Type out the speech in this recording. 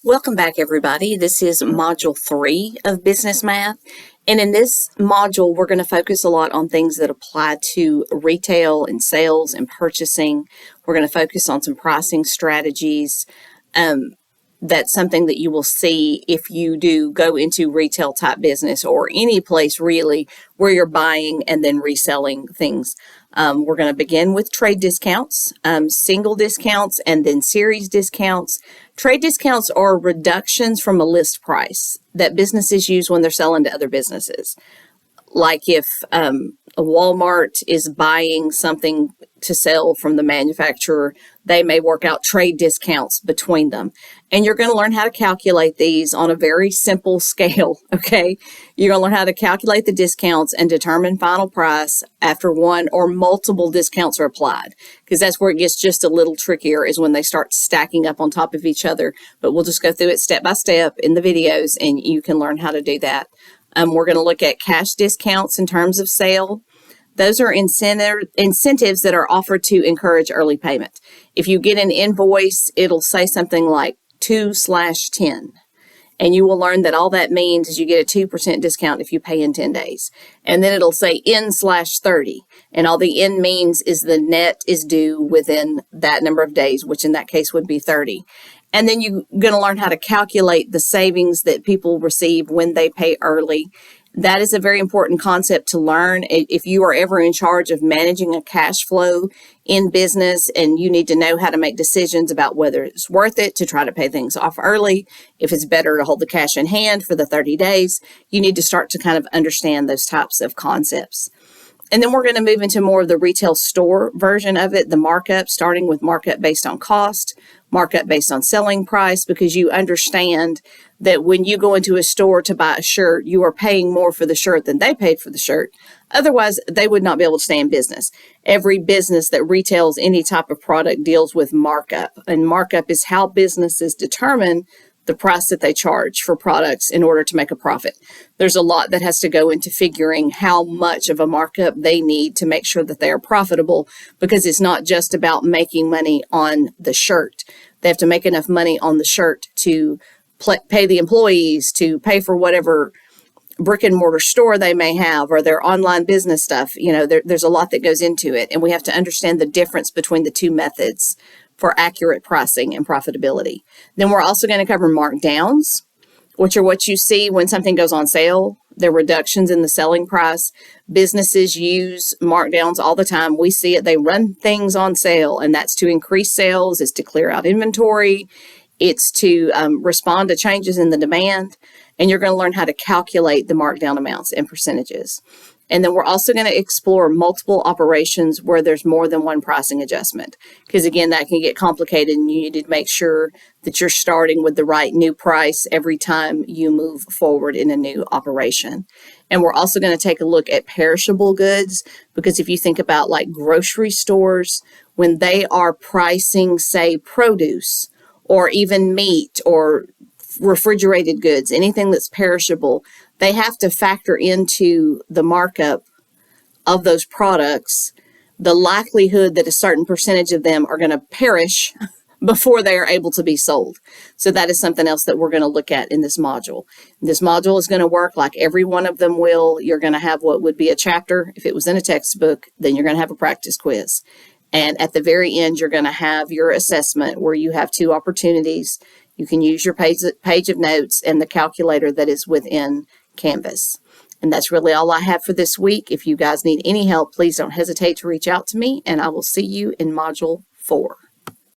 Welcome back, everybody. This is Module 3 of Business Math. And in this module, we're going to focus a lot on things that apply to retail and sales and purchasing. We're going to focus on some pricing strategies. That's something that you will see if you do go into retail type business or any place really where you're buying and then reselling things. We're going to begin with trade discounts, single discounts, and then series discounts. Trade discounts are reductions from a list price that businesses use when they're selling to other businesses. Like if a Walmart is buying something to sell from the manufacturer, they may work out trade discounts between them. And you're going to learn how to calculate these on a very simple scale, okay? You're going to learn how to calculate the discounts and determine final price after one or multiple discounts are applied, because that's where it gets just a little trickier, is when they start stacking up on top of each other. But we'll just go through it step by step in the videos, and you can learn how to do that. We're going to look at cash discounts in terms of sale. Those are incentives that are offered to encourage early payment. If you get an invoice, it'll say something like 2/10. And you will learn that all that means is you get a 2% discount if you pay in 10 days. And then it'll say N/30. And all the N means is the net is due within that number of days, which in that case would be 30. And then you're going to learn how to calculate the savings that people receive when they pay early. That is a very important concept to learn if you are ever in charge of managing a cash flow in business, and you need to know how to make decisions about whether it's worth it to try to pay things off early, if it's better to hold the cash in hand for the 30 days. You need to start to kind of understand those types of concepts. And then we're going to move into more of the retail store version of it, the markup, starting with markup based on cost, markup based on selling price, because you understand that when you go into a store to buy a shirt, you are paying more for the shirt than they paid for the shirt. Otherwise, they would not be able to stay in business. Every business that retails any type of product deals with markup, and markup is how businesses determine the price that they charge for products in order to make a profit. There's a lot that has to go into figuring how much of a markup they need to make sure that they are profitable, because it's not just about making money on the shirt. They have to make enough money on the shirt to pay the employees, to pay for whatever brick and mortar store they may have, or their online business stuff. There's a lot that goes into it, and we have to understand the difference between the two methods for accurate pricing and profitability. Then we're also going to cover markdowns, which are what you see when something goes on sale. They're reductions in the selling price. Businesses use markdowns all the time. We see it. They run things on sale, and that's to increase sales. It's to clear out inventory. It's to respond to changes in the demand. And you're going to learn how to calculate the markdown amounts and percentages. And then we're also going to explore multiple operations where there's more than one pricing adjustment, because again, that can get complicated, and you need to make sure that you're starting with the right new price every time you move forward in a new operation. And we're also going to take a look at perishable goods, because if you think about like grocery stores, when they are pricing, say, produce or even meat or refrigerated goods, anything that's perishable, they have to factor into the markup of those products the likelihood that a certain percentage of them are going to perish before they are able to be sold. So that is something else that we're going to look at in this module. This module is going to work like every one of them will. You're going to have what would be a chapter. If it was in a textbook, then you're going to have a practice quiz. And at the very end, you're going to have your assessment, where you have two opportunities. You can use your page of notes and the calculator that is within Canvas. And that's really all I have for this week. If you guys need any help, please don't hesitate to reach out to me, and I will see you in Module 4.